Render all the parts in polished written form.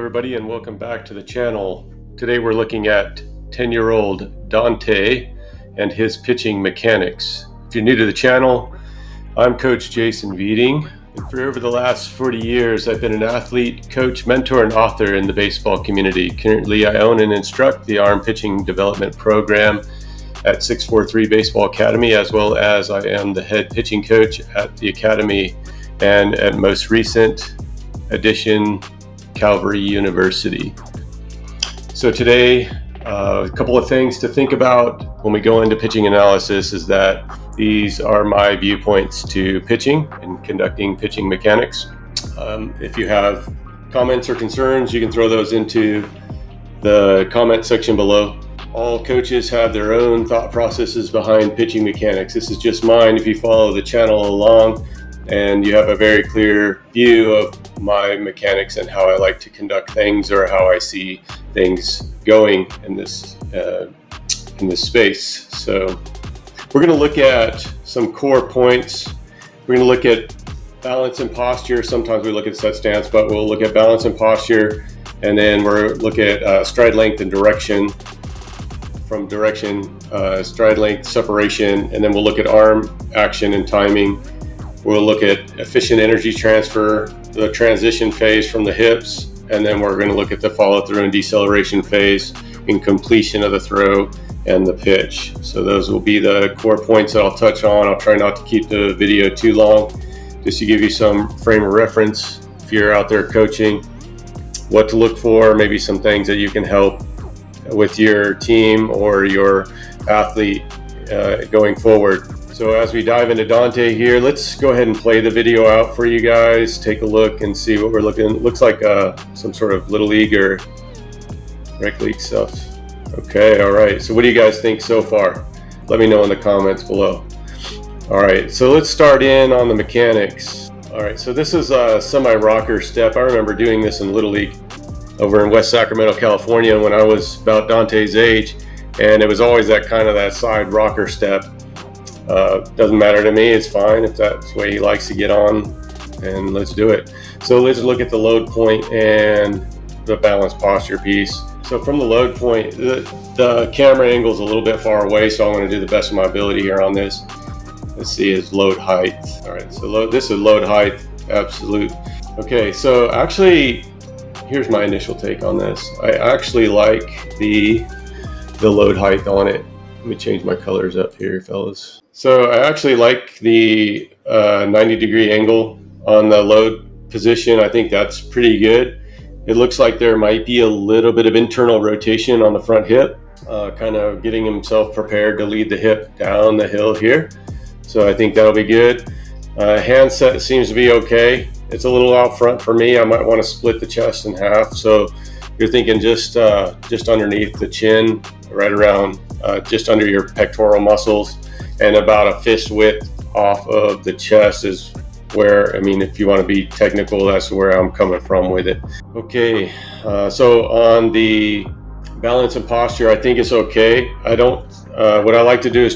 everybody, and welcome back to the channel. Today we're looking at 10-year-old Dante and his pitching mechanics. If you're new to the channel, I'm Coach Jason Beeding, and for over the last 40 years I've been an athlete, coach, mentor, and author in the baseball community. Currently I own and instruct the Arm Pitching Development Program at 643 Baseball Academy, as well as I am the head pitching coach at the Academy and at most recent addition, Calvary University. So today, a couple of things to think about when we go into pitching analysis is that these are my viewpoints to pitching and conducting pitching mechanics. If you have comments or concerns, you can throw those into the comment section below. All coaches have their own thought processes behind pitching mechanics. This is just mine. If you follow the channel along and you have a very clear view of my mechanics and how I like to conduct things or how I see things going in this space. So we're going to look at some core points. We're going to look at balance and posture. Sometimes we look at set stance, but we'll look at balance and posture, and then we'll look at stride length and direction. From direction, stride length, separation, and then we'll look at arm action and timing. We'll look at efficient energy transfer, the transition phase from the hips, and then we're going to look at the follow through and deceleration phase in completion of the throw and the pitch. So those will be the core points that I'll touch on. I'll try not to keep the video too long, just to give you some frame of reference if you're out there coaching, what to look for, maybe some things that you can help with your team or your athlete going forward. So as we dive into Dante here, let's go ahead and play the video out for you guys. Take a look and see what we're looking at. It looks like some sort of Little League or Rec League stuff. Okay, all right. So what do you guys think so far? Let me know in the comments below. All right, so let's start in on the mechanics. All right, so this is a semi-rocker step. I remember doing this in Little League over in West Sacramento, California, when I was about Dante's age, and it was always that side rocker step. Doesn't matter to me, it's fine if that's the way he likes to get on, and let's do it. So let's look at the load point and the balance posture piece. So from the load point, the camera angle is a little bit far away, so I'm going to do the best of my ability here on this. Let's see his load height. All right, so this is load height, absolute. Okay, so actually, here's my initial take on this. I actually like the load height on it. Let me change my colors up here, fellas. So I actually like the 90-degree angle on the load position. I think that's pretty good. It looks like there might be a little bit of internal rotation on the front hip, kind of getting himself prepared to lead the hip down the hill here. So I think that'll be good. Hand set seems to be okay. It's a little out front for me. I might want to split the chest in half. So you're thinking just underneath the chin, right around just under your pectoral muscles, and about a fist width off of the chest is where, I mean, if you want to be technical, that's where I'm coming from with it. Okay, so on the balance and posture, I think it's okay. What I like to do is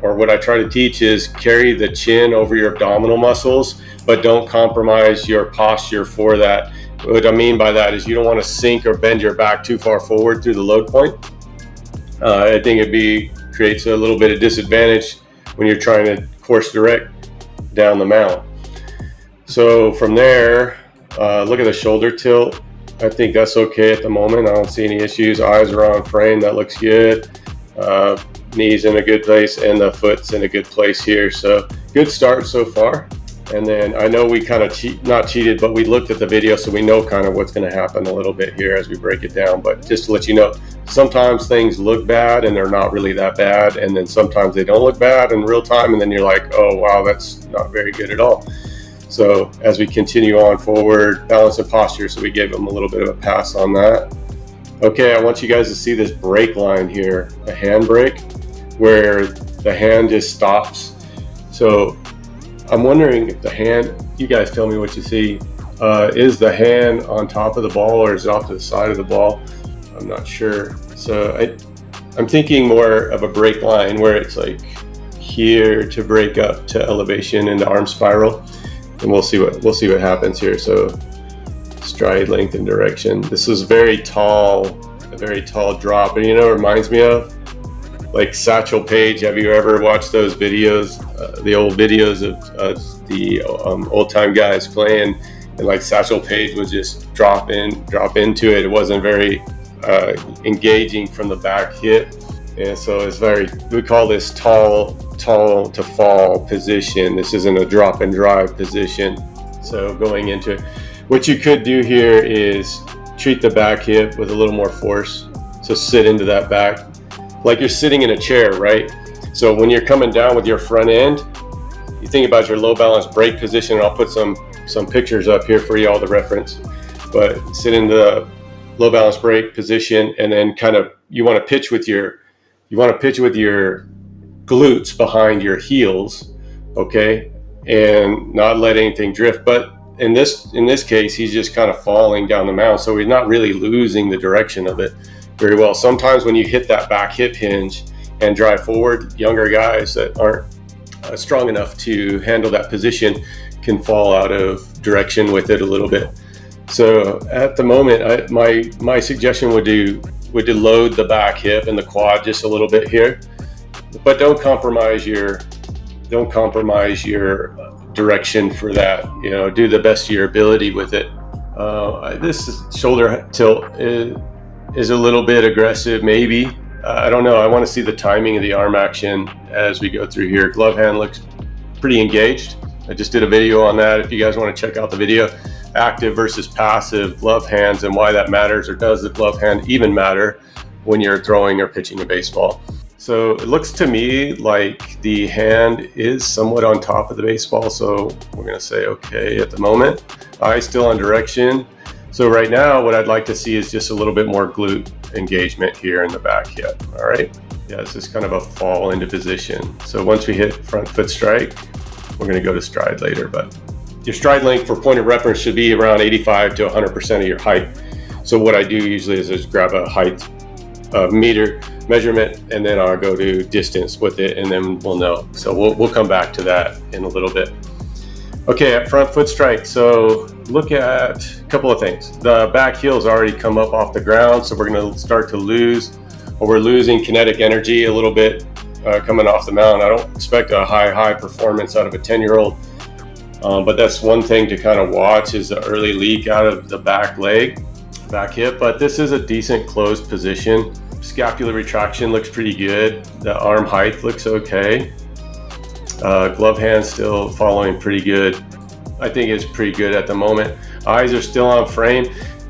what I try to teach is carry the chin over your abdominal muscles, but don't compromise your posture for that. What I mean by that is you don't want to sink or bend your back too far forward through the load point. I think creates a little bit of disadvantage when you're trying to course direct down the mound. So from there, look at the shoulder tilt. I think that's okay at the moment. I don't see any issues. Eyes are on frame. That looks good. Knees in a good place, and the foot's in a good place here. So good start so far. And then I know we kind of not cheated, but we looked at the video, so we know kind of what's going to happen a little bit here as we break it down. But just to let you know, sometimes things look bad and they're not really that bad. And then sometimes they don't look bad in real time. And then you're like, oh, wow, that's not very good at all. So as we continue on forward, balance and posture. So we gave them a little bit of a pass on that. Okay, I want you guys to see this break line here, a hand break, where the hand just stops. So I'm wondering if the hand, you guys tell me what you see, is the hand on top of the ball or is it off to the side of the ball? I'm not sure. So I'm thinking more of a break line where it's like here to break up to elevation into arm spiral, and we'll see what happens here. So stride length and direction. This is a very tall drop. And you know what it reminds me of? Like Satchel Paige. Have you ever watched those videos, the old videos of the old time guys playing? And like Satchel Paige would just drop into it. It wasn't very engaging from the back hit. And so it's we call this tall to fall position. This isn't a drop and drive position. So going into it, what you could do here is treat the back hip with a little more force. So sit into that back, like you're sitting in a chair, right? So when you're coming down with your front end, you think about your low balance brake position, and I'll put some pictures up here for you all to reference. But sit in the low balance brake position, and then kind of you want to pitch with your glutes behind your heels, okay, and not let anything drift. But in this case, he's just kind of falling down the mound, so he's not really losing the direction of it very well. Sometimes when you hit that back hip hinge and drive forward, younger guys that aren't strong enough to handle that position can fall out of direction with it a little bit. So at the moment, my suggestion would to load the back hip and the quad just a little bit here, but don't compromise your direction for that. You know, do the best of your ability with it. This shoulder tilt is a little bit aggressive, maybe. I don't know. I want to see the timing of the arm action as we go through here. Glove hand looks pretty engaged. I just did a video on that. If you guys want to check out the video, active versus passive glove hands and why that matters, or does the glove hand even matter when you're throwing or pitching a baseball. So it looks to me like the hand is somewhat on top of the baseball, so we're going to say okay at the moment. Eye still on direction. So right now what I'd like to see is just a little bit more glute engagement here in the back hip. All right, yeah, it's just kind of a fall into position. So once we hit front foot strike, we're going to go to stride later, but your stride length for point of reference should be around 85 to 100% of your height. So what I do usually is just grab a height meter measurement, and then I'll go to distance with it, and then we'll know. So we'll come back to that in a little bit. Okay, at front foot strike, so look at a couple of things. The back heel's already come up off the ground, so we're going to start to lose, or we're losing kinetic energy a little bit coming off the mound. I don't expect a high performance out of a 10-year-old. But that's one thing to kind of watch, is the early leak out of the back hip. But this is a decent closed position. Scapular retraction looks pretty good. The arm height looks okay. Glove hand still following pretty good. I think it's pretty good at the moment. Eyes are still on frame.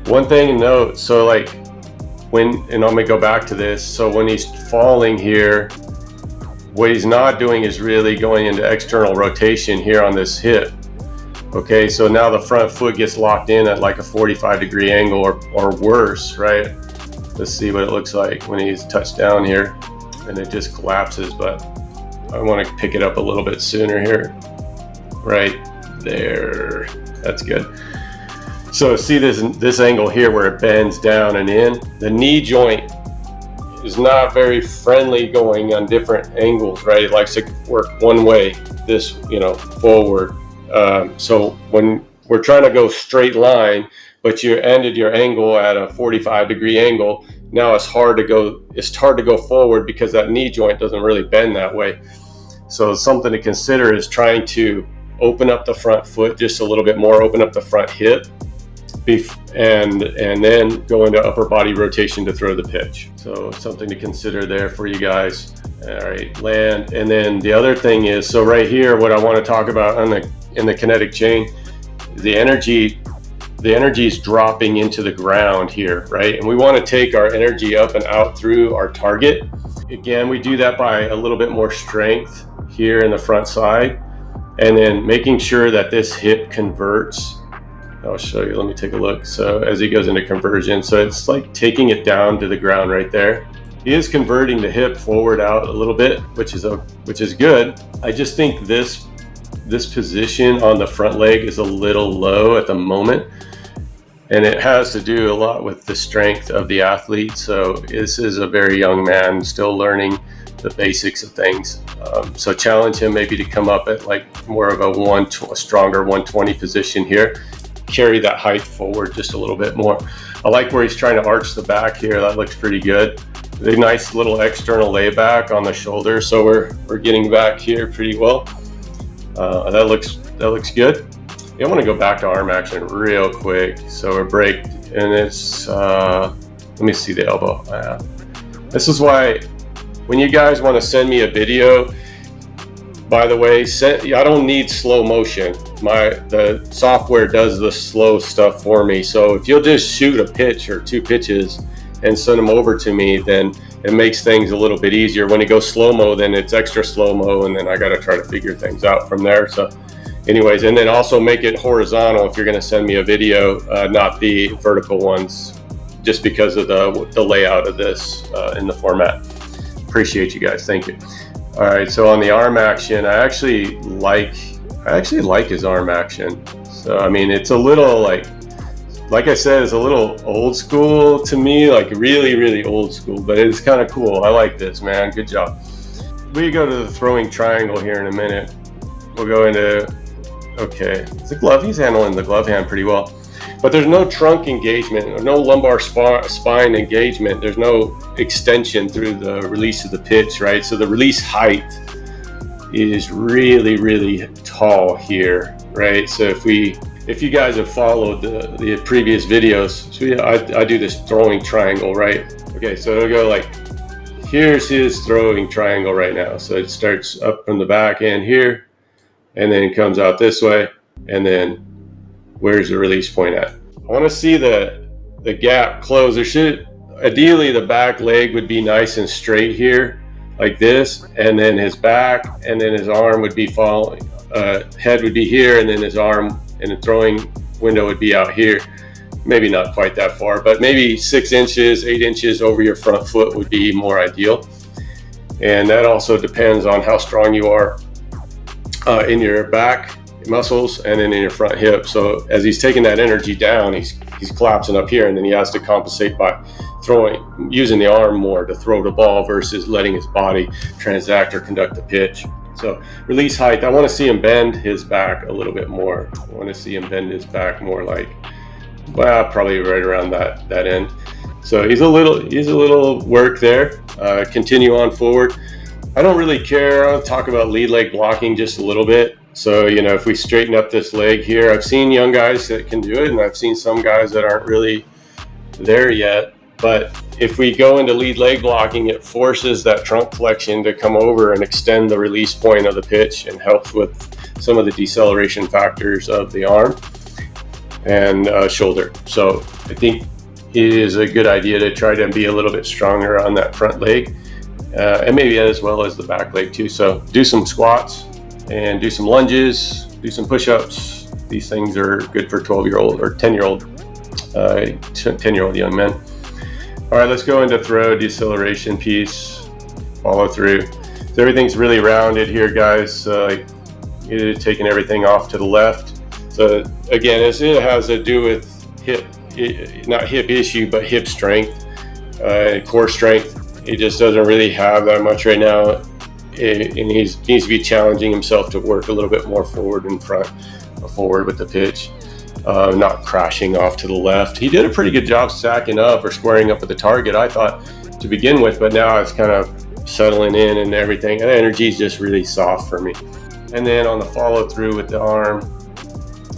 One thing to note, so like and I'm gonna go back to this. So when he's falling here, what he's not doing is really going into external rotation here on this hip. Okay, so now the front foot gets locked in at like a 45-degree angle or worse, right? Let's see what it looks like when he's touched down here, and it just collapses, but I want to pick it up a little bit sooner here. Right there, that's good. So see this angle here where it bends down and in? The knee joint is not very friendly going on different angles, right? It likes to work one way, this, forward. So when we're trying to go straight line, but you ended your angle at a 45-degree angle, now it's hard to go forward because that knee joint doesn't really bend that way. So something to consider is trying to open up the front foot just a little bit more, open up the front hip, and then go into upper body rotation to throw the pitch. So something to consider there for you guys. All right, land. And then the other thing is, so right here, what I want to talk about in the kinetic chain, the energy is dropping into the ground here, right? And we want to take our energy up and out through our target. Again, we do that by a little bit more strength here in the front side, and then making sure that this hip converts. I'll show you, let me take a look. So as he goes into conversion, so it's like taking it down to the ground right there. He is converting the hip forward out a little bit, which is good. I just think this position on the front leg is a little low at the moment, and it has to do a lot with the strength of the athlete. So this is a very young man still learning the basics of things. So challenge him maybe to come up at like more of a stronger 120 position here. carry that height forward just a little bit more. I like where he's trying to arch the back here. That looks pretty good. A nice little external layback on the shoulder, so we're getting back here pretty well. That looks good. I want to go back to arm action real quick. So we're braked, and it's let me see the elbow. This is why when you guys want to send me a video, by the way, I don't need slow motion. The software does the slow stuff for me. So if you'll just shoot a pitch or 2 pitches and send them over to me, then it makes things a little bit easier. When it goes slow-mo, then it's extra slow-mo, and then I got to try to figure things out from there. So anyways, and then also make it horizontal if you're going to send me a video, not the vertical ones, just because of the layout of this in the format. Appreciate you guys. Thank you. All right, so on the arm action, I actually like his arm action. So I mean, it's a little like I said, it's a little old school to me, like really, really old school, but it's kind of cool. I like this, man. Good job. We go to the throwing triangle here in a minute. We'll go into, okay, the glove. He's handling the glove hand pretty well, but there's no trunk engagement or no lumbar spine engagement. There's no extension through the release of the pitch, right? So the release height is really, really tall here, right? So if you guys have followed the previous videos, so yeah, I do this throwing triangle, right? Okay, so it'll go like, here's his throwing triangle right now. So it starts up from the back end here, and then it comes out this way, and then where's the release point at? I want to see the gap close. Ideally the back leg would be nice and straight here, like this, and then his back, and then his arm would be following, head would be here, and then his arm and the throwing window would be out here. Maybe not quite that far, but maybe 6 inches, 8 inches over your front foot would be more ideal. And that also depends on how strong you are in your back muscles and then in your front hip. So as he's taking that energy down, he's collapsing up here, and then he has to compensate by using the arm more to throw the ball versus letting his body transact or conduct the pitch. So release height, I want to see him bend his back a little bit more. I want to see him bend his back more, like, well, probably right around that end. So he's a little work there. Continue on forward. I don't really care. I'll talk about lead leg blocking just a little bit. So, you know, if we straighten up this leg here, I've seen young guys that can do it, and I've seen some guys that aren't really there yet. But if we go into lead leg blocking, it forces that trunk flexion to come over and extend the release point of the pitch, and helps with some of the deceleration factors of the arm and shoulder. So I think it is a good idea to try to be a little bit stronger on that front leg, and maybe as well as the back leg too. So do some squats and do some lunges, do some push-ups. These things are good for 12-year-old or 10-year-old young men. All right, let's go into throw deceleration piece, follow through. So everything's really rounded here, guys. You're taking everything off to the left. So again, it has to do with not hip issue, but hip strength, core strength. He just doesn't really have that much right now. And he needs to be challenging himself to work a little bit more forward with the pitch. Not crashing off to the left. He did a pretty good job stacking up or squaring up with the target, I thought, to begin with, but now it's kind of settling in and everything. The energy is just really soft for me. And then on the follow through with the arm,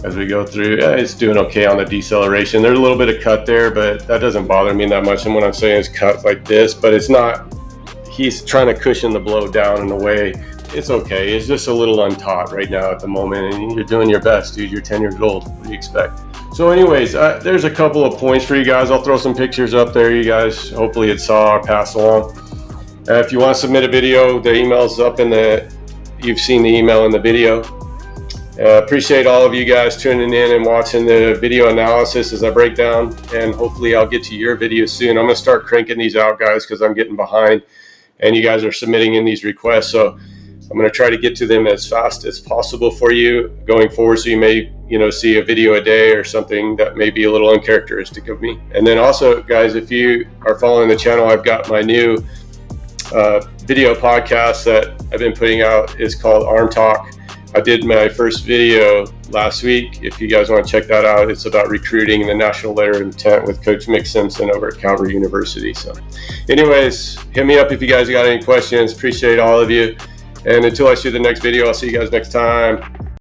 as we go through, it's doing okay on the deceleration. There's a little bit of cut there, but that doesn't bother me that much. And what I'm saying is cut like this, but it's not, he's trying to cushion the blow down in a way. It's okay. It's just a little untaught right now at the moment, and you're doing your best, dude. You're 10 years old. What do you expect? So anyways, there's a couple of points for you guys. I'll throw some pictures up there, you guys. Hopefully it's saw or passed along. If you want to submit a video, the email's up you've seen the email in the video. Appreciate all of you guys tuning in and watching the video analysis as I break down, and hopefully I'll get to your video soon. I'm going to start cranking these out, guys, because I'm getting behind, and you guys are submitting in these requests. So I'm going to try to get to them as fast as possible for you going forward. So you may, see a video a day or something that may be a little uncharacteristic of me. And then also, guys, if you are following the channel, I've got my new video podcast that I've been putting out. Is called Arm Talk. I did my first video last week. If you guys want to check that out, it's about recruiting and the national letter of intent with Coach Mick Simpson over at Calvary University. So anyways, hit me up if you guys got any questions. Appreciate all of you. And until I shoot the next video, I'll see you guys next time.